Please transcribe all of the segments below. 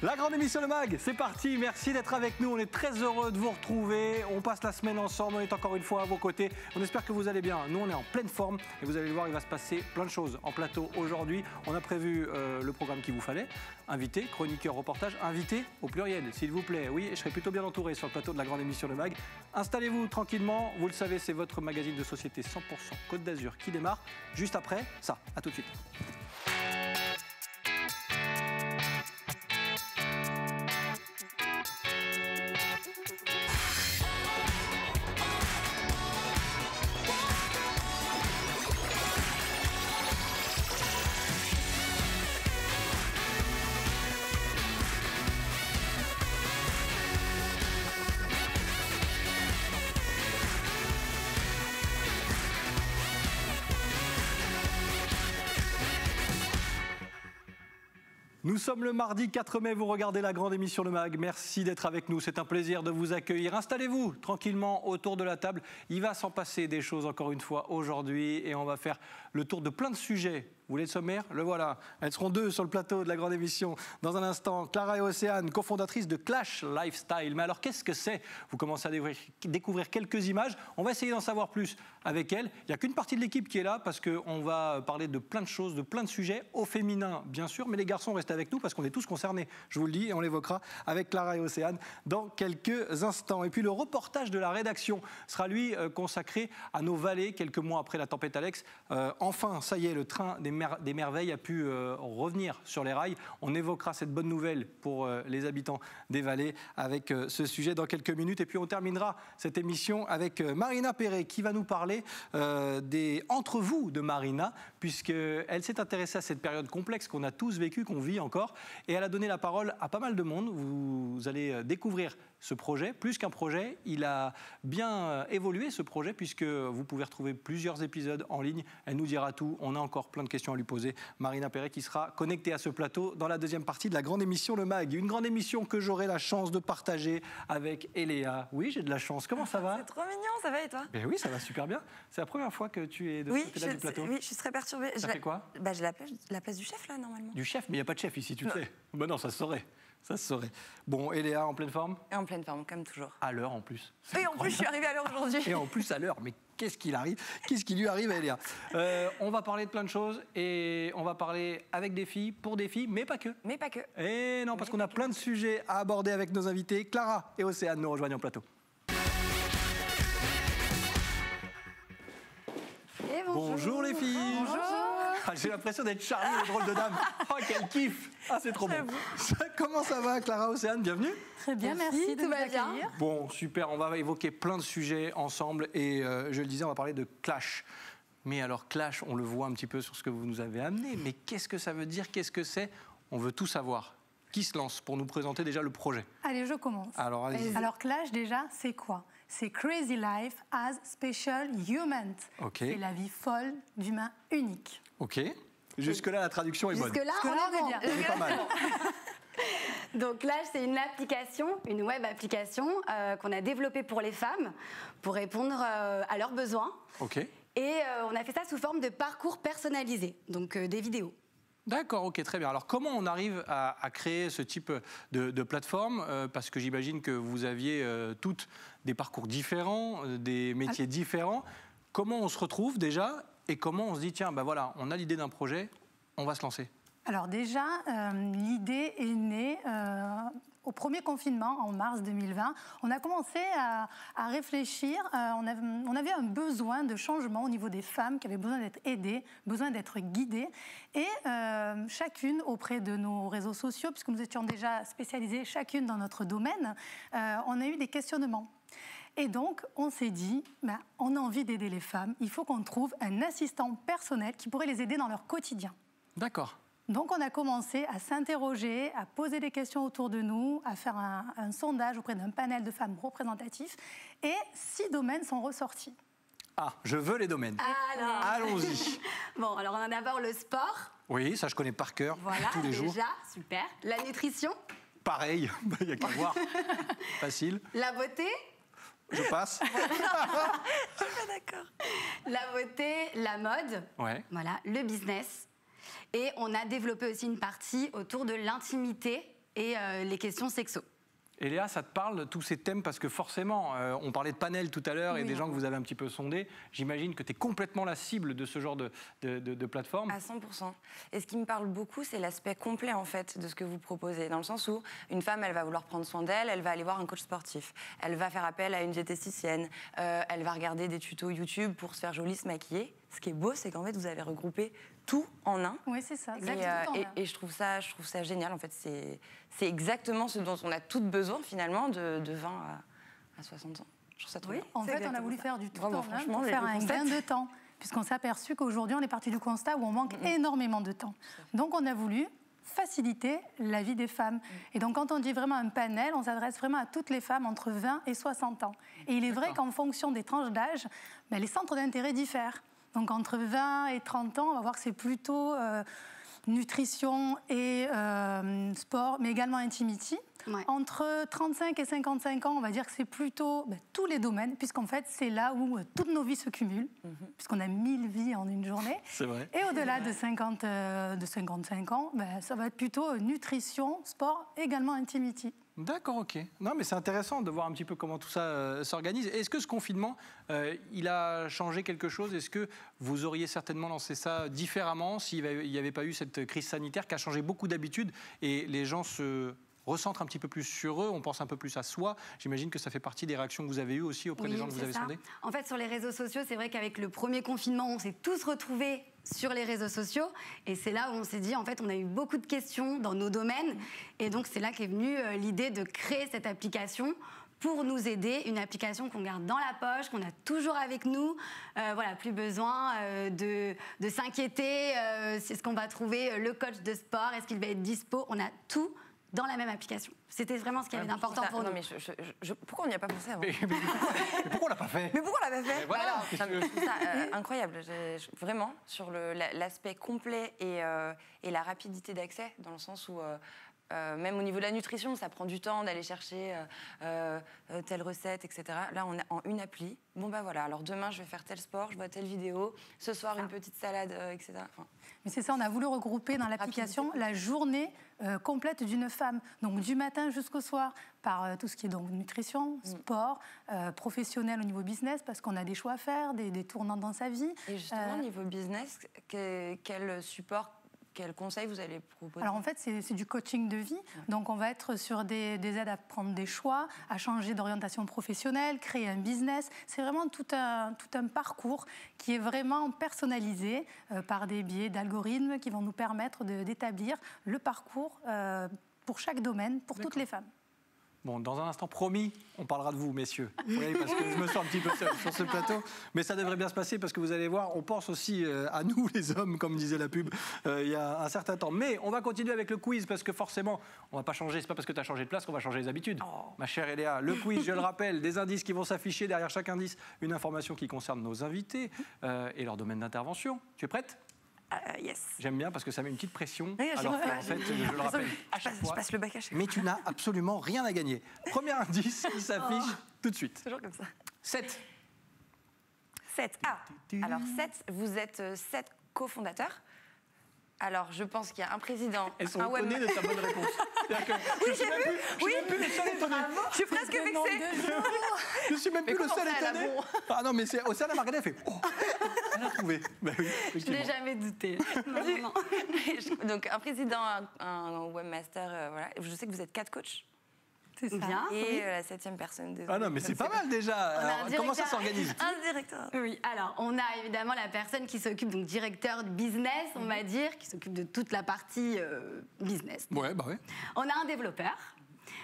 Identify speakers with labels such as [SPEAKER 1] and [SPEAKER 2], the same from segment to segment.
[SPEAKER 1] La grande émission Le Mag, c'est parti, merci d'être avec nous, on est très heureux de vous retrouver, on passe la semaine ensemble, on est encore une fois à vos côtés, on espère que vous allez bien, nous on est en pleine forme et vous allez le voir, il va se passer plein de choses en plateau aujourd'hui, on a prévu le programme qu'il vous fallait, invité, chroniqueur, reportage, invité au pluriel s'il vous plaît, oui, je serai plutôt bien entouré sur le plateau de la grande émission Le Mag, installez-vous tranquillement, vous le savez c'est votre magazine de société 100% Côte d'Azur qui démarre, juste après ça, à tout de suite. Nous sommes le mardi 4 mai, vous regardez la grande émission Le Mag, merci d'être avec nous, c'est un plaisir de vous accueillir. Installez-vous tranquillement autour de la table, il va s'en passer des choses encore une fois aujourd'hui et on va faire le tour de plein de sujets. Vous voulez le sommaire? Le voilà. Elles seront deux sur le plateau de la grande émission. Dans un instant, Clara et Océane, cofondatrices de Clash Lifestyle. Mais alors, qu'est-ce que c'est? Vous commencez à découvrir quelques images. On va essayer d'en savoir plus avec elles. Il n'y a qu'une partie de l'équipe qui est là parce qu'on va parler de plein de choses, de plein de sujets, au féminin, bien sûr. Mais les garçons restent avec nous parce qu'on est tous concernés. Je vous le dis et on l'évoquera avec Clara et Océane dans quelques instants. Et puis, le reportage de la rédaction sera, lui, consacré à nos vallées quelques mois après la tempête Alex. Enfin, ça y est, le train des merveilles a pu revenir sur les rails. On évoquera cette bonne nouvelle pour les habitants des vallées avec ce sujet dans quelques minutes. Et puis on terminera cette émission avec Marina Perret qui va nous parler des Entre vous de Marina, puisqu'elle s'est intéressée à cette période complexe qu'on a tous vécue, qu'on vit encore. Et elle a donné la parole à pas mal de monde. Vous allez découvrir ce projet. Plus qu'un projet, il a bien évolué ce projet, puisque vous pouvez retrouver plusieurs épisodes en ligne. Elle nous dira tout. On a encore plein de questions à lui poser. Marina Perret qui sera connectée à ce plateau dans la deuxième partie de la grande émission Le Mag. Une grande émission que j'aurai la chance de partager avec Eléa. Oui, j'ai de la chance. Comment ça va?
[SPEAKER 2] C'est trop mignon, ça va et toi?
[SPEAKER 1] Ben oui, ça va super bien. C'est la première fois que tu es de ce côté-là du plateau.
[SPEAKER 2] Oui, je suis très perturbée.
[SPEAKER 1] Ça fait quoi?
[SPEAKER 2] J'ai la place du chef là, normalement.
[SPEAKER 1] Du chef? Mais il n'y a pas de chef ici, tu le sais. Ben non, ça se saurait. Ça se saurait. Bon, Eléa, en pleine forme?
[SPEAKER 2] Et en pleine forme, comme toujours.
[SPEAKER 1] À l'heure en plus.
[SPEAKER 2] Et en plus, je suis arrivée à l'heure aujourd'hui.
[SPEAKER 1] Et en plus à l'heure, mais qu'est-ce qu'il arrive? Qu'est-ce qui lui arrive à Eléa? On va parler de plein de choses et on va parler avec des filles, pour des filles, mais pas que.
[SPEAKER 2] Mais pas que.
[SPEAKER 1] Et non, parce qu'on a plein de sujets à aborder avec nos invités. Clara et Océane nous rejoignent en plateau.
[SPEAKER 2] Et bonjour
[SPEAKER 1] les filles.
[SPEAKER 2] Bonjour.
[SPEAKER 1] Ah, j'ai l'impression d'être Charlie, le drôle de dame. Oh, quel kiff. Ah, c'est trop bon. Comment ça va, Clara, Océane? Bienvenue.
[SPEAKER 3] Très bien, merci de
[SPEAKER 2] tout
[SPEAKER 3] nous
[SPEAKER 2] va bien.
[SPEAKER 3] accueillir.
[SPEAKER 1] Bon, super, on va évoquer plein de sujets ensemble et je le disais, on va parler de Clash. Mais alors Clash, on le voit un petit peu sur ce que vous nous avez amené, mais qu'est-ce que ça veut dire? Qu'est-ce que c'est? On veut tout savoir. Qui se lance pour nous présenter déjà le projet?
[SPEAKER 3] Allez, je commence.
[SPEAKER 1] Alors, allez-y.
[SPEAKER 3] Alors, Clash, déjà, c'est quoi? C'est Crazy Life as Special Human.
[SPEAKER 1] Ok.
[SPEAKER 3] C'est la vie folle d'humain unique.
[SPEAKER 1] Ok. Jusque-là, la traduction est bonne.
[SPEAKER 2] Jusque-là, on est bien.
[SPEAKER 1] On est pas mal.
[SPEAKER 4] Donc Clash, c'est une application, une web application qu'on a développée pour les femmes, pour répondre à leurs besoins.
[SPEAKER 1] Ok.
[SPEAKER 4] Et on a fait ça sous forme de parcours personnalisé, donc des vidéos.
[SPEAKER 1] D'accord, ok, très bien. Alors, comment on arrive à créer ce type de plateforme? Parce que j'imagine que vous aviez toutes des parcours différents, des métiers différents. Comment on se retrouve déjà et comment on se dit, tiens, ben voilà, on a l'idée d'un projet, on va se lancer?
[SPEAKER 3] Alors déjà, l'idée est née au premier confinement, en mars 2020. On a commencé à réfléchir. On avait un besoin de changement au niveau des femmes qui avaient besoin d'être aidées, besoin d'être guidées. Et chacune auprès de nos réseaux sociaux, puisque nous étions déjà spécialisées chacune dans notre domaine, on a eu des questionnements. Et donc, on s'est dit, on a envie d'aider les femmes. Il faut qu'on trouve un assistant personnel qui pourrait les aider dans leur quotidien.
[SPEAKER 1] D'accord.
[SPEAKER 3] Donc, on a commencé à s'interroger, à poser des questions autour de nous, à faire un sondage auprès d'un panel de femmes représentatifs. Et 6 domaines sont ressortis.
[SPEAKER 1] Ah, je veux les domaines.
[SPEAKER 4] Alors...
[SPEAKER 1] Allons-y.
[SPEAKER 4] Bon, alors on a d'abord le sport.
[SPEAKER 1] Oui, ça je connais par cœur,
[SPEAKER 4] voilà,
[SPEAKER 1] tous les jours.
[SPEAKER 4] Déjà, super. La nutrition.
[SPEAKER 1] Pareil, il n'y a qu'à voir. Facile.
[SPEAKER 4] La beauté.
[SPEAKER 1] Je passe.
[SPEAKER 2] Je suis pas d'accord.
[SPEAKER 4] La beauté, la mode.
[SPEAKER 1] Ouais.
[SPEAKER 4] Voilà, le business. Et on a développé aussi une partie autour de l'intimité et les questions sexo.
[SPEAKER 1] Et Léa, ça te parle, tous ces thèmes, parce que forcément, on parlait de panel tout à l'heure et des gens que vous avez un petit peu sondés. J'imagine que tu es complètement la cible de ce genre de plateforme.
[SPEAKER 2] À 100%. Et ce qui me parle beaucoup, c'est l'aspect complet, en fait, de ce que vous proposez. Dans le sens où une femme, elle va vouloir prendre soin d'elle, elle va aller voir un coach sportif, elle va faire appel à une diététicienne, elle va regarder des tutos YouTube pour se faire jolie, se maquiller. Ce qui est beau, c'est qu'en fait, vous avez regroupé tout en un.
[SPEAKER 3] Oui, c'est ça.
[SPEAKER 2] Et je trouve ça génial. En fait, c'est exactement ce dont on a toutes besoin, finalement, de 20 à 60 ans. Je trouve ça trop bien.
[SPEAKER 3] En fait, on a voulu faire du tout
[SPEAKER 2] Vraiment,
[SPEAKER 3] en un
[SPEAKER 2] franchement,
[SPEAKER 3] pour
[SPEAKER 2] le
[SPEAKER 3] faire un
[SPEAKER 2] concept.
[SPEAKER 3] gain de temps. Puisqu'on s'est aperçu qu'aujourd'hui, on est parti du constat où on manque énormément de temps. Donc, on a voulu faciliter la vie des femmes. Et donc, quand on dit vraiment un panel, on s'adresse vraiment à toutes les femmes entre 20 et 60 ans. Et il est vrai qu'en fonction des tranches d'âge, les centres d'intérêt diffèrent. Donc, entre 20 et 30 ans, on va voir que c'est plutôt nutrition et sport, mais également intimity.
[SPEAKER 4] Ouais.
[SPEAKER 3] Entre 35 et 55 ans, on va dire que c'est plutôt tous les domaines, puisqu'en fait, c'est là où toutes nos vies se cumulent, puisqu'on a 1000 vies en une journée.
[SPEAKER 1] C'est vrai.
[SPEAKER 3] Et au-delà de 55 ans, ça va être plutôt nutrition, sport, également intimity.
[SPEAKER 1] D'accord, ok. Non, mais c'est intéressant de voir un petit peu comment tout ça s'organise. Est-ce que ce confinement, il a changé quelque chose? Est-ce que vous auriez certainement lancé ça différemment s'il n'y avait pas eu cette crise sanitaire qui a changé beaucoup d'habitudes et les gens se recentrent un petit peu plus sur eux, on pense un peu plus à soi? J'imagine que ça fait partie des réactions que vous avez eues aussi auprès des gens que vous avez sondés.
[SPEAKER 4] En fait, sur les réseaux sociaux, c'est vrai qu'avec le premier confinement, on s'est tous retrouvés sur les réseaux sociaux. Et c'est là où on s'est dit, en fait, on a eu beaucoup de questions dans nos domaines. Et donc, c'est là qu'est venue l'idée de créer cette application pour nous aider, une application qu'on garde dans la poche, qu'on a toujours avec nous. Voilà, plus besoin de s'inquiéter. Est-ce qu'on va trouver le coach de sport? Est-ce qu'il va être dispo? On a tout dans la même application. C'était vraiment ce qu'il y avait d'important pour nous.
[SPEAKER 2] Mais pourquoi on n'y a pas pensé avant?
[SPEAKER 1] Mais pourquoi on l'a pas fait?
[SPEAKER 2] Mais pourquoi on l'a pas fait?
[SPEAKER 1] Voilà.
[SPEAKER 2] Je trouve ça incroyable. Vraiment, sur l'aspect complet et la rapidité d'accès, dans le sens où... même au niveau de la nutrition, ça prend du temps d'aller chercher telle recette, etc. Là, on a en une appli. Bon, bah voilà, alors demain, je vais faire tel sport, je vois telle vidéo. Ce soir, une petite salade, etc. Enfin,
[SPEAKER 3] Mais c'est ça, on a voulu regrouper dans l'application la journée complète d'une femme. Donc du matin jusqu'au soir, par tout ce qui est donc nutrition, sport, professionnel au niveau business, parce qu'on a des choix à faire, des tournants dans sa vie.
[SPEAKER 2] Et justement, au niveau business, quel support, quels conseils vous allez proposer?
[SPEAKER 3] Alors en fait, c'est du coaching de vie. Donc on va être sur des aides à prendre des choix, à changer d'orientation professionnelle, créer un business. C'est vraiment tout un parcours qui est vraiment personnalisé par des biais d'algorithmes qui vont nous permettre d'établir le parcours pour chaque domaine, pour toutes les femmes.
[SPEAKER 1] Bon, dans un instant, promis, on parlera de vous, messieurs. Oui, parce que je me sens un petit peu seul sur ce plateau. Mais ça devrait bien se passer parce que vous allez voir, on pense aussi à nous, les hommes, comme disait la pub, il y a un certain temps. Mais on va continuer avec le quiz parce que forcément, on ne va pas changer. C'est pas parce que tu as changé de place qu'on va changer les habitudes. Ma chère Eléa, le quiz, je le rappelle, des indices qui vont s'afficher. Derrière chaque indice, une information qui concerne nos invités et leur domaine d'intervention. Tu es prête ?
[SPEAKER 2] Yes.
[SPEAKER 1] J'aime bien parce que ça met une petite pression.
[SPEAKER 2] Oui,
[SPEAKER 1] alors qu'en fait, je le rappelle à chaque fois.
[SPEAKER 2] Je passe le bac à chaque fois.
[SPEAKER 1] Mais tu n'as absolument rien à gagner. Premier indice qui s'affiche tout de suite.
[SPEAKER 2] Toujours comme ça.
[SPEAKER 1] 7.
[SPEAKER 2] 7. Ah, alors 7, vous êtes 7 cofondateurs. Alors, je pense qu'il y a un président,
[SPEAKER 1] Elles sont
[SPEAKER 2] un web...
[SPEAKER 1] étonnées de ta bonne réponse.
[SPEAKER 2] Oui, j'ai vu. Oui, je suis presque vexée.
[SPEAKER 1] Je suis même plus le seul étonné. Ah non, mais c'est Océane Margaret, elle fait « Oh, elle a trouvé ». Bah oui,
[SPEAKER 4] je n'ai jamais douté. Non.
[SPEAKER 2] Donc, un président, un webmaster, voilà. Je sais que vous êtes 4 coachs.
[SPEAKER 3] C'est ça.
[SPEAKER 4] Bien.
[SPEAKER 2] Et la 7e personne.
[SPEAKER 1] Ah non, mais c'est pas mal déjà. Alors, comment ça s'organise?
[SPEAKER 2] Un directeur.
[SPEAKER 4] Oui, alors on a évidemment la personne qui s'occupe, donc directeur de business, on va dire, qui s'occupe de toute la partie business.
[SPEAKER 1] Ouais, bah ouais.
[SPEAKER 4] On a un développeur.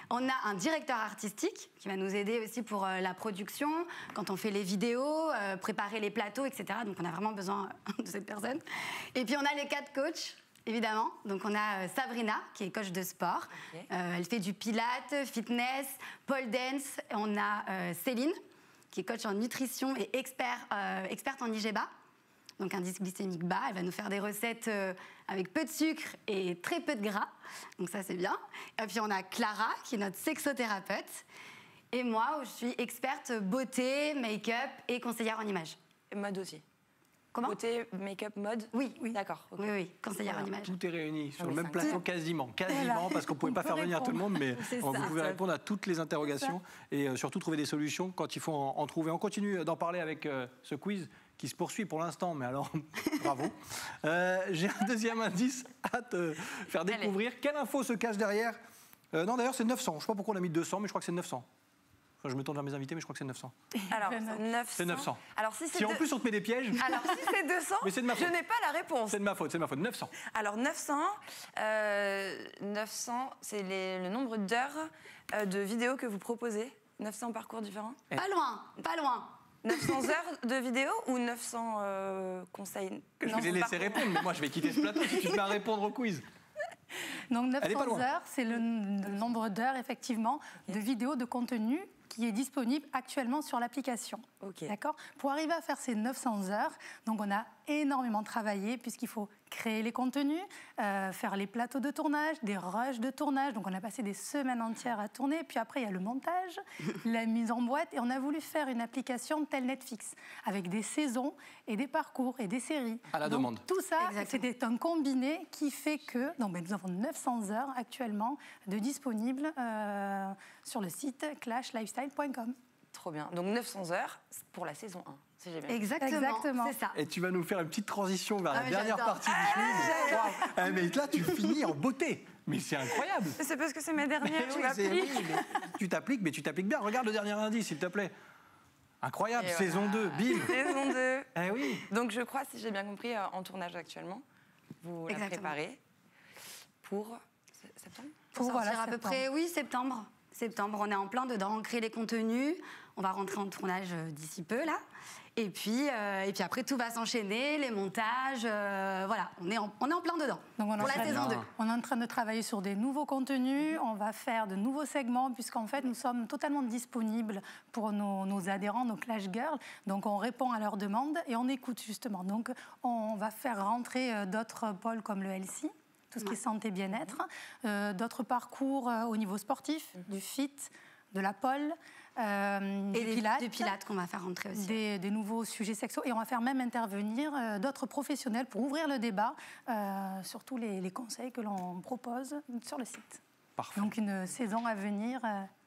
[SPEAKER 4] On a un directeur artistique qui va nous aider aussi pour la production, quand on fait les vidéos, préparer les plateaux, etc. Donc on a vraiment besoin de cette personne. Et puis on a les 4 coachs, évidemment. Donc on a Sabrina, qui est coach de sport.
[SPEAKER 2] Okay.
[SPEAKER 4] Elle fait du pilates, fitness, pole dance. On a Céline, qui est coach en nutrition et experte en IGBA. Donc indice glycémique bas. Elle va nous faire des recettes avec peu de sucre et très peu de gras. Donc ça, c'est bien. Et puis on a Clara, qui est notre sexothérapeute. Et moi, où je suis experte beauté, make-up et conseillère en images.
[SPEAKER 2] Et mode aussi.
[SPEAKER 4] Comment ?
[SPEAKER 2] Beauté, make-up, mode.
[SPEAKER 4] Oui.
[SPEAKER 2] D'accord. ok.
[SPEAKER 4] Oui, conseillère en image.
[SPEAKER 1] Tout est réuni sur
[SPEAKER 2] Ah
[SPEAKER 1] le
[SPEAKER 2] oui,
[SPEAKER 1] même
[SPEAKER 2] c'est
[SPEAKER 1] plateau quasiment, parce qu'on ne pouvait pas faire venir tout le monde, mais
[SPEAKER 4] C'est
[SPEAKER 1] vous
[SPEAKER 4] ça.
[SPEAKER 1] pouvez répondre à toutes les interrogations et surtout trouver des solutions quand il faut en trouver. On continue d'en parler avec ce quiz qui se poursuit pour l'instant, mais alors bravo. J'ai un deuxième indice à te faire découvrir. Quelle info se cache derrière Non, d'ailleurs, c'est 900. Je ne sais pas pourquoi on a mis 200, mais je crois que c'est 900. Enfin, je me tourne vers mes invités, mais je crois que c'est 900.
[SPEAKER 2] Alors, 900.
[SPEAKER 1] C'est 900.
[SPEAKER 2] Alors, si
[SPEAKER 1] en plus on te met des pièges.
[SPEAKER 2] Alors, si c'est 200,
[SPEAKER 1] Mais c'est de ma
[SPEAKER 2] je
[SPEAKER 1] faute.
[SPEAKER 2] n'ai pas la réponse.
[SPEAKER 1] C'est de ma faute. 900.
[SPEAKER 2] Alors, 900, c'est le nombre d'heures de vidéos que vous proposez. 900 parcours différents.
[SPEAKER 4] Pas loin.
[SPEAKER 2] 900 heures de vidéos ou 900 conseils.
[SPEAKER 1] Je vais les laisser répondre, mais moi je vais quitter ce plateau si tu te mets à répondre au quiz.
[SPEAKER 3] Donc
[SPEAKER 1] Elle est pas
[SPEAKER 3] 900
[SPEAKER 1] loin.
[SPEAKER 3] heures, c'est le nombre d'heures effectivement de vidéos de contenu qui est disponible actuellement sur l'application.
[SPEAKER 2] Ok.
[SPEAKER 3] D'accord ? Pour arriver à faire ces 900 heures, donc on a énormément travaillé puisqu'il faut créer les contenus, faire les plateaux de tournage, des rushs de tournage. Donc on a passé des semaines entières à tourner. Puis après, il y a le montage, la mise en boîte. Et on a voulu faire une application telle Netflix avec des saisons et des parcours et des séries.
[SPEAKER 1] À la
[SPEAKER 3] Donc,
[SPEAKER 1] demande.
[SPEAKER 3] Tout ça,
[SPEAKER 4] Exactement.
[SPEAKER 3] c'était un combiné qui fait que nous avons 900 heures actuellement de disponibles sur le site clashlifestyle.com.
[SPEAKER 2] Trop bien. Donc 900 heures pour la saison 1, si j'ai bien compris.
[SPEAKER 3] Exactement.
[SPEAKER 4] C'est ça.
[SPEAKER 1] Et tu vas nous faire une petite transition vers la
[SPEAKER 4] mais
[SPEAKER 1] dernière
[SPEAKER 4] j'adore.
[SPEAKER 1] partie du quiz. Waouh. Mais là, tu finis en beauté. Mais c'est incroyable.
[SPEAKER 2] C'est parce que c'est ma dernière, tu
[SPEAKER 1] Oui,
[SPEAKER 2] m'appliques.
[SPEAKER 1] mais tu t'appliques bien. Regarde le dernier indice, s'il te plaît. Incroyable,
[SPEAKER 2] Et
[SPEAKER 1] saison
[SPEAKER 2] voilà.
[SPEAKER 1] 2, bim.
[SPEAKER 2] Saison 2.
[SPEAKER 1] Eh oui.
[SPEAKER 2] Donc je crois, si j'ai bien compris, en tournage actuellement. Vous la
[SPEAKER 4] Exactement.
[SPEAKER 2] préparez pour septembre ?
[SPEAKER 4] Pour
[SPEAKER 3] Voilà,
[SPEAKER 4] sortir à peu
[SPEAKER 3] septembre.
[SPEAKER 4] près, oui, septembre. Septembre, on est en plein dedans, on crée les contenus. On va rentrer en tournage d'ici peu, là. Et puis après, tout va s'enchaîner, les montages. Voilà, on est en plein dedans.
[SPEAKER 3] Donc
[SPEAKER 4] pour la saison 2.
[SPEAKER 3] On est en train de travailler sur des nouveaux contenus, on va faire de nouveaux segments, puisqu'en fait, nous sommes totalement disponibles pour nos adhérents, nos Clash Girls. Donc, on répond à leurs demandes et on écoute, justement. Donc, on va faire rentrer d'autres pôles comme le LC, tout ce qui est santé bien-être, d'autres parcours au niveau sportif, du fit, de la pole,
[SPEAKER 4] Du pilates qu'on va faire rentrer aussi.
[SPEAKER 3] des nouveaux sujets sexuels. Et on va faire même intervenir d'autres professionnels pour ouvrir le débat sur tous les conseils que l'on propose sur le site.
[SPEAKER 1] Parfait.
[SPEAKER 3] Donc une saison à venir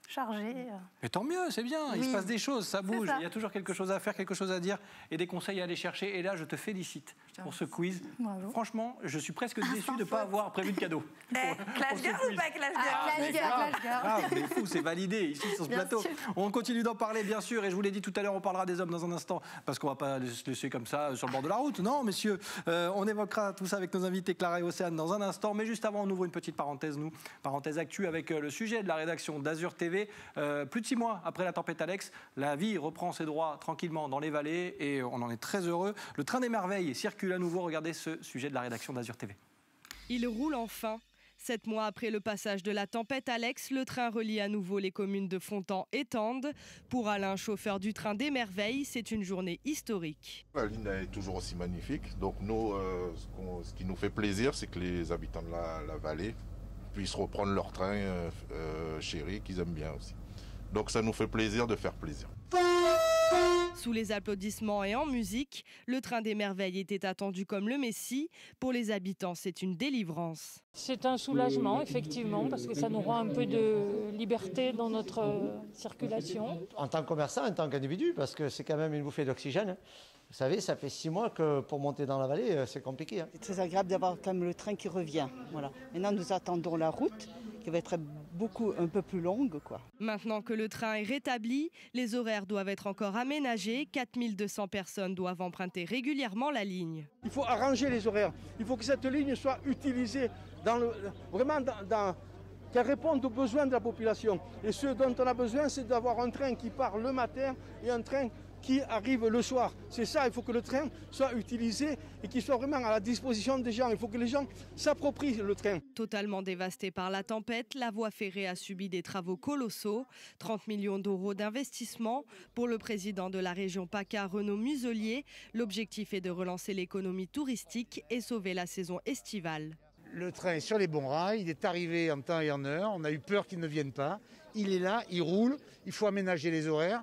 [SPEAKER 3] chargée.
[SPEAKER 1] Mais tant mieux, c'est bien. Il se
[SPEAKER 4] Oui.
[SPEAKER 1] passe des choses, ça bouge.
[SPEAKER 3] ça.
[SPEAKER 1] Il y a toujours quelque chose à faire, quelque chose à dire et des conseils à aller chercher. Et là, je te félicite pour ce quiz.
[SPEAKER 3] Bravo.
[SPEAKER 1] Franchement, je suis presque déçu de ne pas avoir prévu de cadeau.
[SPEAKER 2] Clash
[SPEAKER 1] Pour ce
[SPEAKER 2] Girl
[SPEAKER 1] quiz.
[SPEAKER 2] ou pas Clash Girl
[SPEAKER 3] Clash
[SPEAKER 1] mais
[SPEAKER 3] Girl,
[SPEAKER 1] grave,
[SPEAKER 3] Clash Girl.
[SPEAKER 1] grave, mais fou, c'est validé ici sur ce
[SPEAKER 4] Bien
[SPEAKER 1] plateau.
[SPEAKER 4] sûr.
[SPEAKER 1] On continue d'en parler, bien sûr, et je vous l'ai dit tout à l'heure, on parlera des hommes dans un instant, parce qu'on ne va pas se laisser comme ça sur le bord de la route. Non, messieurs, on évoquera tout ça avec nos invités Clara et Océane dans un instant, mais juste avant, on ouvre une petite parenthèse, parenthèse actu avec le sujet de la rédaction d'Azur TV. Plus de 6 mois après la tempête Alex, la vie reprend ses droits tranquillement dans les vallées, et on en est très heureux. Le train des merveilles circule à nouveau, regardez ce sujet de la rédaction d'Azur TV.
[SPEAKER 5] Il roule enfin. 7 mois après le passage de la tempête Alex, le train relie à nouveau les communes de Fontan et Tende. Pour Alain, chauffeur du train des merveilles, c'est une journée historique.
[SPEAKER 6] La ligne est toujours aussi magnifique. Donc nous, ce qui nous fait plaisir, c'est que les habitants de la vallée puissent reprendre leur train chéri, qu'ils aiment bien aussi. Donc ça nous fait plaisir de faire plaisir.
[SPEAKER 5] Sous les applaudissements et en musique, le train des merveilles était attendu comme le Messie. Pour les habitants, c'est une délivrance.
[SPEAKER 7] C'est un soulagement, effectivement, parce que ça nous rend un peu de liberté dans notre circulation.
[SPEAKER 8] En tant que commerçant, en tant qu'individu, parce que c'est quand même une bouffée d'oxygène. Vous savez, ça fait 6 mois que pour monter dans la vallée, c'est compliqué.
[SPEAKER 9] C'est très agréable d'avoir quand même le train qui revient. Voilà. Maintenant, nous attendons la route, qui va être un peu plus longue, quoi.
[SPEAKER 5] Maintenant que le train est rétabli, les horaires doivent être encore aménagés. 4200 personnes doivent emprunter régulièrement la ligne.
[SPEAKER 10] Il faut arranger les horaires. Il faut que cette ligne soit utilisée qu'elle réponde aux besoins de la population. Et ce dont on a besoin, c'est d'avoir un train qui part le matin et un train qui arrive le soir. C'est ça, il faut que le train soit utilisé et qu'il soit vraiment à la disposition des gens. Il faut que les gens s'approprient le train.
[SPEAKER 5] Totalement dévastée par la tempête, la voie ferrée a subi des travaux colossaux. 30 millions d'euros d'investissement. Pour le président de la région PACA, Renaud Muselier, l'objectif est de relancer l'économie touristique et sauver la saison estivale.
[SPEAKER 11] Le train est sur les bons rails, il est arrivé en temps et en heure. On a eu peur qu'il ne vienne pas. il est là, il roule, il faut aménager les horaires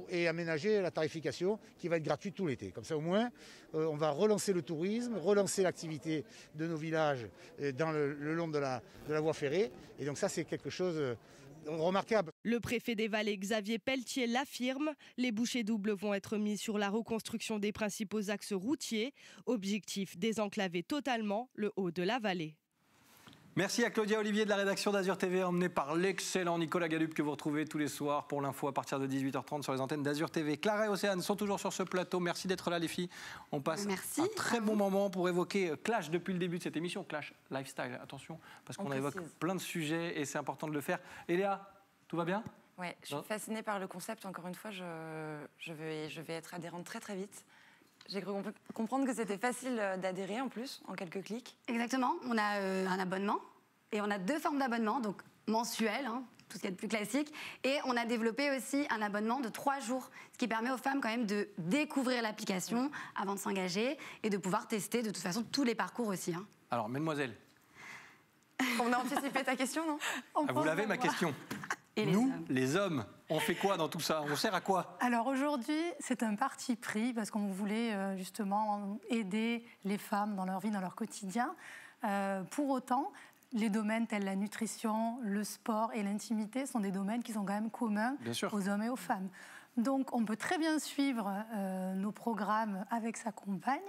[SPEAKER 11] et aménager la tarification qui va être gratuite tout l'été. Comme ça au moins, on va relancer le tourisme, relancer l'activité de nos villages dans le long de la voie ferrée. Et donc ça, c'est quelque chose remarquable.
[SPEAKER 5] Le préfet des Vallées, Xavier Pelletier, l'affirme. Les bouchées doubles vont être mises sur la reconstruction des principaux axes routiers. Objectif, désenclaver totalement le haut de la vallée.
[SPEAKER 1] Merci à Claudia Olivier de la rédaction d'Azur TV, emmenée par l'excellent Nicolas Galup que vous retrouvez tous les soirs pour l'info à partir de 18h30 sur les antennes d'Azur TV. Clara et Océane sont toujours sur ce plateau. Merci d'être là les filles. On passe un très bon moment pour évoquer Clash depuis le début de cette émission. Clash Lifestyle, attention, parce qu'on évoque plein de sujets et c'est important de le faire. Et Léa, tout va bien ?
[SPEAKER 2] Oui, je suis fascinée par le concept. Encore une fois, je vais être adhérente très très vite. J'ai cru comprendre que c'était facile d'adhérer en plus, en quelques clics.
[SPEAKER 4] Exactement, on a un abonnement et on a 2 formes d'abonnement, donc mensuel, tout ce qui est le plus classique, et on a développé aussi un abonnement de 3 jours, ce qui permet aux femmes quand même de découvrir l'application avant de s'engager et de pouvoir tester de toute façon tous les parcours aussi.
[SPEAKER 1] Alors, mesdemoiselles.
[SPEAKER 2] On a anticipé ta question, non ?
[SPEAKER 1] Vous l'avez ma question. Nous, les hommes, on fait quoi dans tout ça ? On sert à quoi ?
[SPEAKER 3] Alors aujourd'hui, c'est un parti pris parce qu'on voulait justement aider les femmes dans leur vie, dans leur quotidien. Pour autant, les domaines tels la nutrition, le sport et l'intimité sont des domaines qui sont quand même communs aux hommes et aux femmes. Donc on peut très bien suivre nos programmes avec sa compagne.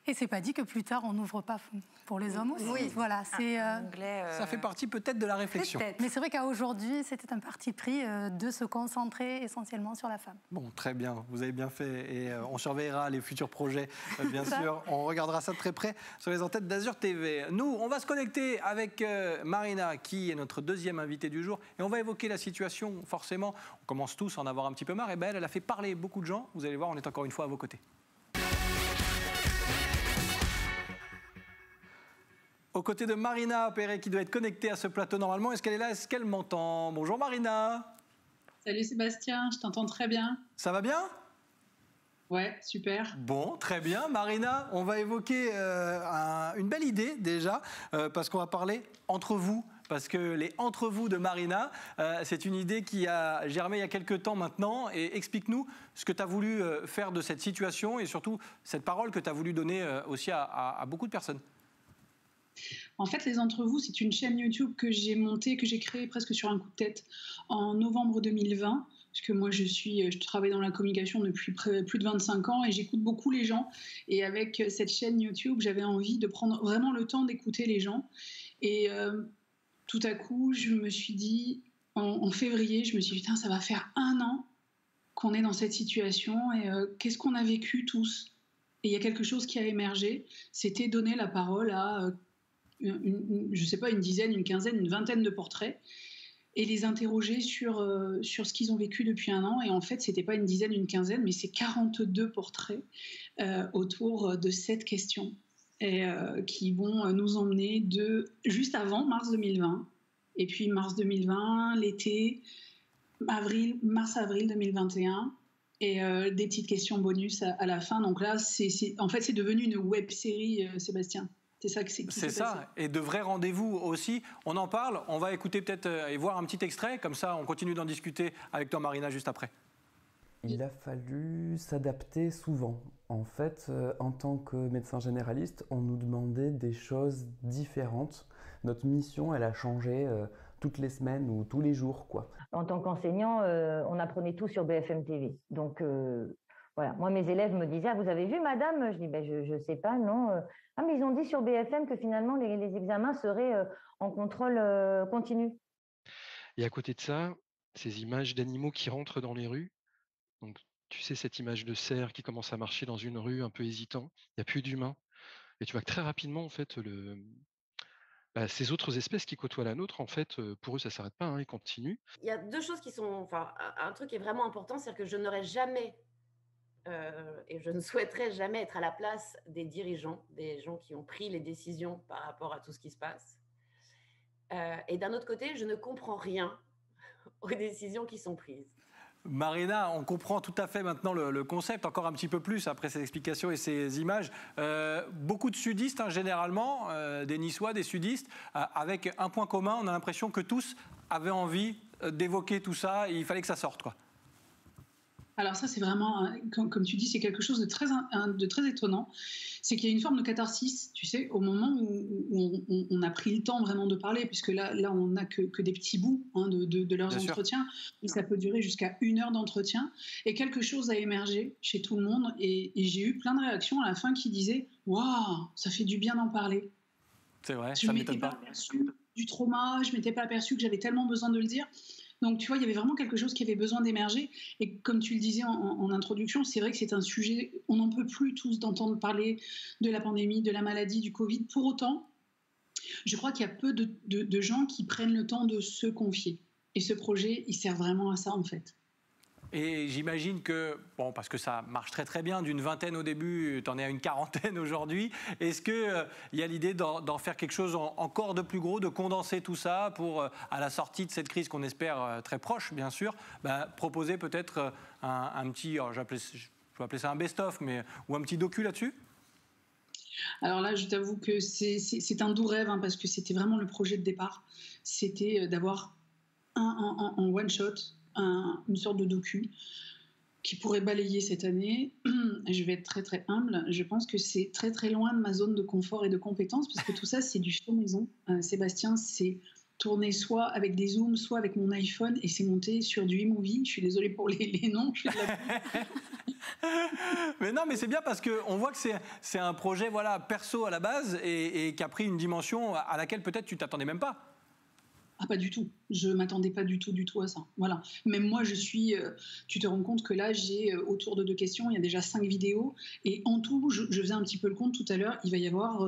[SPEAKER 3] Et c'est pas dit que plus tard on n'ouvre pas pour les hommes aussi.
[SPEAKER 2] Oui,
[SPEAKER 3] voilà, c'est
[SPEAKER 1] ça fait partie peut-être de la réflexion.
[SPEAKER 3] Mais c'est vrai qu'aujourd'hui, c'était un parti pris de se concentrer essentiellement sur la femme.
[SPEAKER 1] Bon, très bien, vous avez bien fait et on surveillera les futurs projets, bien sûr. On regardera ça de très près sur les antennes d'Azur TV. Nous, on va se connecter avec Marina, qui est notre deuxième invitée du jour, et on va évoquer la situation. Forcément, on commence tous à en avoir un petit peu marre. Et ben, elle a fait parler beaucoup de gens. Vous allez voir, on est encore une fois à vos côtés. Aux côtés de Marina Perret, qui doit être connectée à ce plateau normalement. Est-ce qu'elle est là ? Est-ce qu'elle m'entend ? Bonjour Marina.
[SPEAKER 12] Salut Sébastien, je t'entends très bien.
[SPEAKER 1] Ça va bien ?
[SPEAKER 12] Ouais, super.
[SPEAKER 1] Bon, très bien. Marina, on va évoquer une belle idée déjà, parce qu'on va parler entre vous. Parce que les entre vous de Marina, c'est une idée qui a germé il y a quelques temps maintenant. Et explique-nous ce que tu as voulu faire de cette situation et surtout cette parole que tu as voulu donner aussi à beaucoup de personnes.
[SPEAKER 12] En fait, les Entre vous, c'est une chaîne YouTube que j'ai montée, que j'ai créée presque sur un coup de tête en novembre 2020. Parce que moi, je travaille dans la communication depuis plus de 25 ans et j'écoute beaucoup les gens. Et avec cette chaîne YouTube, j'avais envie de prendre vraiment le temps d'écouter les gens. Et tout à coup, je me suis dit, en février, je me suis dit, putain, ça va faire 1 an qu'on est dans cette situation et qu'est-ce qu'on a vécu tous ? Et il y a quelque chose qui a émergé, c'était donner la parole à... je ne sais pas, une dizaine, une quinzaine, une vingtaine de portraits et les interroger sur ce qu'ils ont vécu depuis 1 an. Et en fait, ce n'était pas une dizaine, une quinzaine, mais c'est 42 portraits autour de 7 questions et, qui vont nous emmener de juste avant mars 2020 et puis mars 2020, l'été, mars-avril 2021 et des petites questions bonus à la fin. Donc là, en fait, c'est devenu une web-série, Sébastien. C'est ça que c'est.
[SPEAKER 1] C'est ça, et de vrais rendez-vous aussi. On en parle, on va écouter peut-être et voir un petit extrait, comme ça on continue d'en discuter avec toi Marina juste après.
[SPEAKER 13] Il a fallu s'adapter souvent. En fait, en tant que médecin généraliste, on nous demandait des choses différentes. Notre mission, elle a changé toutes les semaines ou tous les jours, quoi.
[SPEAKER 14] En tant qu'enseignant, on apprenait tout sur BFM TV. Donc voilà, moi mes élèves me disaient « Ah, vous avez vu madame ?» Je dis ben, « Je sais pas, non. » Ah, mais ils ont dit sur BFM que finalement les examens seraient en contrôle continu.
[SPEAKER 15] Et à côté de ça, ces images d'animaux qui rentrent dans les rues, donc tu sais cette image de cerf qui commence à marcher dans une rue un peu hésitant, il n'y a plus d'humains. Et tu vois que très rapidement, en fait, ces autres espèces qui côtoient la nôtre, en fait, pour eux, ça ne s'arrête pas, ils continuent.
[SPEAKER 16] Il y a 2 choses qui sont... Enfin, un truc qui est vraiment important, c'est que je n'aurais jamais... et je ne souhaiterais jamais être à la place des dirigeants, des gens qui ont pris les décisions par rapport à tout ce qui se passe. Et d'un autre côté, je ne comprends rien aux décisions qui sont prises.
[SPEAKER 1] Marina, on comprend tout à fait maintenant le concept, encore un petit peu plus après ces explications et ces images. Beaucoup de sudistes, hein, généralement, des Niçois, des sudistes, avec un point commun, on a l'impression que tous avaient envie d'évoquer tout ça et il fallait que ça sorte, quoi.
[SPEAKER 12] Alors ça, c'est vraiment, comme tu dis, c'est quelque chose de très étonnant. C'est qu'il y a une forme de catharsis, tu sais, au moment où on a pris le temps vraiment de parler, puisque là on n'a que des petits bouts hein, de leurs entretiens, et ça peut durer jusqu'à 1 heure d'entretien, et quelque chose a émergé chez tout le monde, et j'ai eu plein de réactions à la fin qui disaient « Waouh, ça fait du bien d'en parler ».
[SPEAKER 1] C'est vrai,
[SPEAKER 12] je ne m'étais pas aperçu du trauma, je ne m'étais pas aperçu que j'avais tellement besoin de le dire. Donc, tu vois, il y avait vraiment quelque chose qui avait besoin d'émerger. Et comme tu le disais en introduction, c'est vrai que c'est un sujet, on n'en peut plus tous d'entendre parler de la pandémie, de la maladie, du Covid. Pour autant, je crois qu'il y a peu de gens qui prennent le temps de se confier. Et ce projet, il sert vraiment à ça, en fait.
[SPEAKER 1] Et j'imagine que, bon, parce que ça marche très très bien, d'une vingtaine au début, tu en es à une quarantaine aujourd'hui, est-ce qu'il y a l'idée d'en faire quelque chose encore de plus gros, de condenser tout ça pour, à la sortie de cette crise qu'on espère très proche, bien sûr, proposer peut-être un petit, je vais appeler ça un best-of, ou un petit docu là-dessus?
[SPEAKER 12] Alors là, je t'avoue que c'est un doux rêve, hein, parce que c'était vraiment le projet de départ. C'était d'avoir un one-shot, une sorte de docu qui pourrait balayer cette année. Je vais être très très humble, je pense que c'est très très loin de ma zone de confort et de compétence, parce que tout ça c'est du fait maison. Sébastien, c'est tourné soit avec des zooms, soit avec mon iPhone, et c'est monté sur du iMovie. Je suis désolée pour les noms, je fais de la...
[SPEAKER 1] Mais non, mais c'est bien parce qu'on voit que c'est un projet perso à la base et qui a pris une dimension à laquelle peut-être tu t'attendais même pas.
[SPEAKER 12] Ah, pas du tout. Je m'attendais pas du tout à ça. Voilà. Même moi, tu te rends compte que là, j'ai autour de 2 questions, il y a déjà 5 vidéos. Et en tout, je faisais un petit peu le compte tout à l'heure, il va y avoir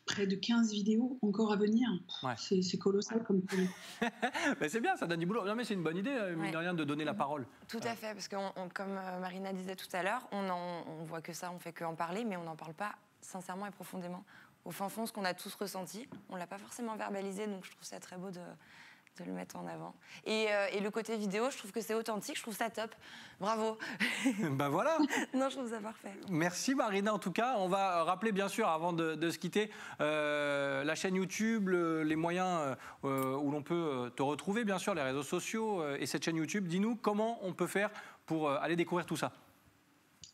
[SPEAKER 12] près de 15 vidéos encore à venir. Ouais. C'est colossal comme projet.
[SPEAKER 1] Mais c'est bien, ça donne du boulot. Non, mais c'est une bonne idée, mine de rien, de donner la parole.
[SPEAKER 2] Tout à fait, parce que comme Marina disait tout à l'heure, on voit que ça, on fait qu'en parler, mais on n'en parle pas sincèrement et profondément. Au fin fond, ce qu'on a tous ressenti, on ne l'a pas forcément verbalisé, donc je trouve ça très beau de le mettre en avant. Et le côté vidéo, je trouve que c'est authentique, je trouve ça top. Bravo.
[SPEAKER 1] Ben voilà.
[SPEAKER 2] Non, je trouve ça parfait.
[SPEAKER 1] Merci Marina, en tout cas. On va rappeler, bien sûr, avant de se quitter, la chaîne YouTube, les moyens où l'on peut te retrouver, bien sûr, les réseaux sociaux et cette chaîne YouTube. Dis-nous comment on peut faire pour aller découvrir tout ça.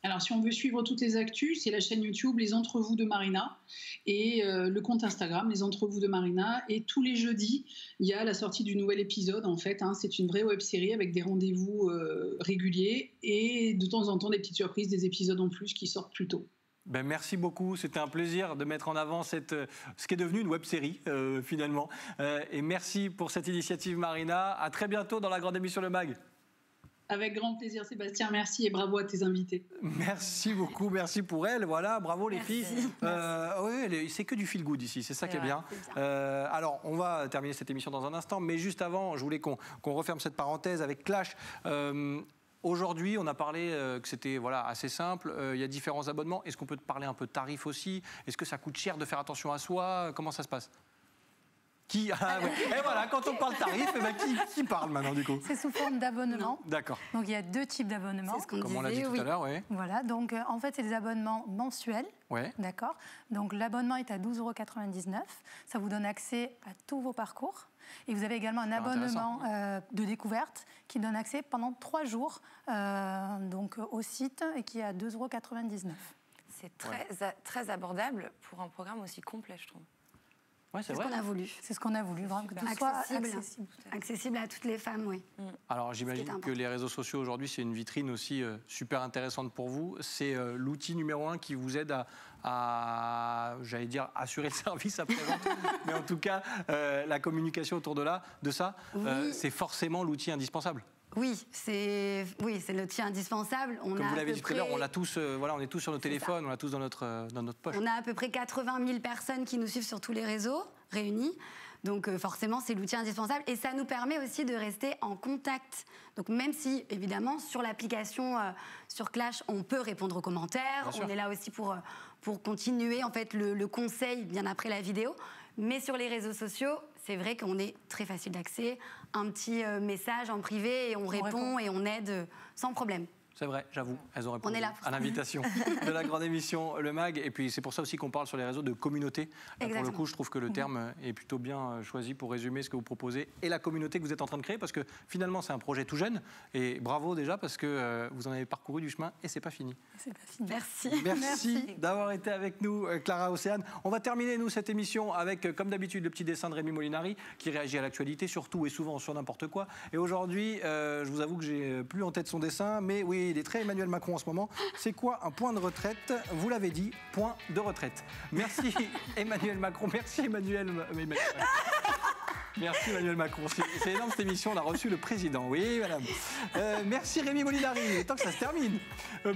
[SPEAKER 12] Alors, si on veut suivre toutes les actus, c'est la chaîne YouTube Les Entrevous de Marina et le compte Instagram Les Entrevous de Marina. Et tous les jeudis, il y a la sortie du nouvel épisode. En fait, c'est une vraie web-série avec des rendez-vous réguliers et de temps en temps des petites surprises, des épisodes en plus qui sortent plus tôt.
[SPEAKER 1] Ben merci beaucoup, c'était un plaisir de mettre en avant ce qui est devenu une web-série finalement. Et merci pour cette initiative Marina. À très bientôt dans la grande émission Le Mag.
[SPEAKER 12] Avec grand plaisir Sébastien, merci et bravo à tes invités.
[SPEAKER 1] Merci beaucoup, merci pour elle, voilà, bravo les filles. Oui, c'est que du feel good ici, c'est ça qui est bien. Alors, on va terminer cette émission dans un instant, mais juste avant, je voulais qu'on referme cette parenthèse avec Clash. Aujourd'hui, on a parlé que c'était assez simple, il y a différents abonnements. Est-ce qu'on peut te parler un peu de tarifs aussi? Est-ce que ça coûte cher de faire attention à soi? Comment ça se passe? Et voilà, quand on parle tarif, qui parle maintenant du coup?
[SPEAKER 3] C'est sous forme d'abonnement.
[SPEAKER 1] D'accord.
[SPEAKER 3] Donc il y a 2 types d'abonnements.
[SPEAKER 4] C'est ce qu'on
[SPEAKER 1] Comme on l'a dit tout à l'heure, oui.
[SPEAKER 3] Voilà, donc en fait c'est des abonnements mensuels.
[SPEAKER 1] Ouais.
[SPEAKER 3] D'accord. Donc l'abonnement est à 12,99 €. Ça vous donne accès à tous vos parcours. Et vous avez également un abonnement de découverte qui donne accès pendant 3 jours donc, au site et qui est à 2,99 €.
[SPEAKER 2] C'est très abordable pour un programme aussi complet, je trouve.
[SPEAKER 1] Ouais,
[SPEAKER 4] c'est ce qu'on a voulu.
[SPEAKER 3] C'est ce qu'on a voulu, vraiment, que tout soit
[SPEAKER 4] accessible à toutes les femmes, oui.
[SPEAKER 1] Alors j'imagine que les réseaux sociaux aujourd'hui, c'est une vitrine aussi super intéressante pour vous. C'est l'outil numéro 1 qui vous aide à j'allais dire, assurer le service après-vente, mais en tout cas, la communication autour de ça, c'est forcement l'outil indispensable.
[SPEAKER 4] Oui, c'est l'outil indispensable.
[SPEAKER 1] Comme vous l'avez dit tout à l'heure, on est tous sur nos téléphones, on l'a tous dans notre poche.
[SPEAKER 4] On a à peu près 80 000 personnes qui nous suivent sur tous les réseaux réunis. Donc forcément, c'est l'outil indispensable. Et ça nous permet aussi de rester en contact. Donc même si, évidemment, sur l'application, sur Clash, on peut répondre aux commentaires. On est là aussi pour continuer en fait, le conseil bien après la vidéo. Mais sur les réseaux sociaux, c'est vrai qu'on est très facile d'accès. Un petit message en privé et on répond et on aide sans problème.
[SPEAKER 1] C'est vrai, j'avoue, elles ont répondu
[SPEAKER 4] à
[SPEAKER 1] l'invitation de la grande émission Le Mag. Et puis c'est pour ça aussi qu'on parle sur les réseaux de communauté. Pour le coup, je trouve que le terme est plutôt bien choisi pour résumer ce que vous proposez et la communauté que vous êtes en train de créer, parce que finalement c'est un projet tout jeune. Et bravo déjà, parce que vous en avez parcouru du chemin et c'est pas fini.
[SPEAKER 3] C'est pas fini.
[SPEAKER 4] Merci.
[SPEAKER 1] Merci d'avoir été avec nous, Clara Océane. On va terminer, nous, cette émission avec, comme d'habitude, le petit dessin de Rémi Molinari qui réagit à l'actualité, surtout et souvent sur n'importe quoi. Et aujourd'hui, je vous avoue que j'ai plus en tête son dessin, mais oui, il est très Emmanuel Macron en ce moment. C'est quoi un point de retraite? Vous l'avez dit, point de retraite. Merci Emmanuel Macron. Merci Emmanuel. Merci Emmanuel Macron. C'est énorme cette émission, on a reçu le président. Oui, madame. Merci Rémi Molinari. Il est temps que ça se termine.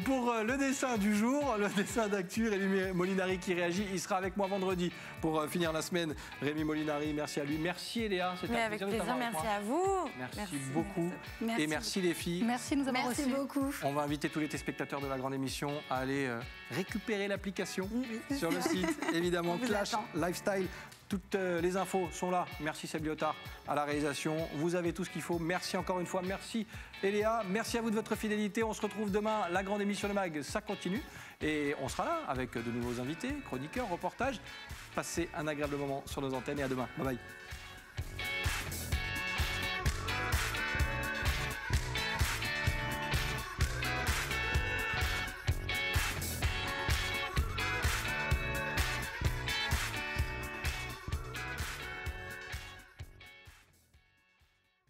[SPEAKER 1] Pour le dessin du jour, le dessin d'actu, Rémi Molinari qui réagit. Il sera avec moi vendredi pour finir la semaine. Rémi Molinari, merci à lui. Merci Léa.
[SPEAKER 2] Mais avec plaisir, merci à vous.
[SPEAKER 1] Merci beaucoup. Et merci les filles.
[SPEAKER 3] Merci de nous avoir reçus.
[SPEAKER 4] Merci beaucoup.
[SPEAKER 1] On va inviter tous les téléspectateurs de la grande émission à aller récupérer l'application sur le site, évidemment, Clash Lifestyle. Toutes les infos sont là. Merci Seb Liotard à la réalisation. Vous avez tout ce qu'il faut. Merci encore une fois. Merci Eléa. Merci à vous de votre fidélité. On se retrouve demain. La grande émission Le Mag, ça continue. Et on sera là avec de nouveaux invités, chroniqueurs, reportages. Passez un agréable moment sur nos antennes et à demain. Bye bye.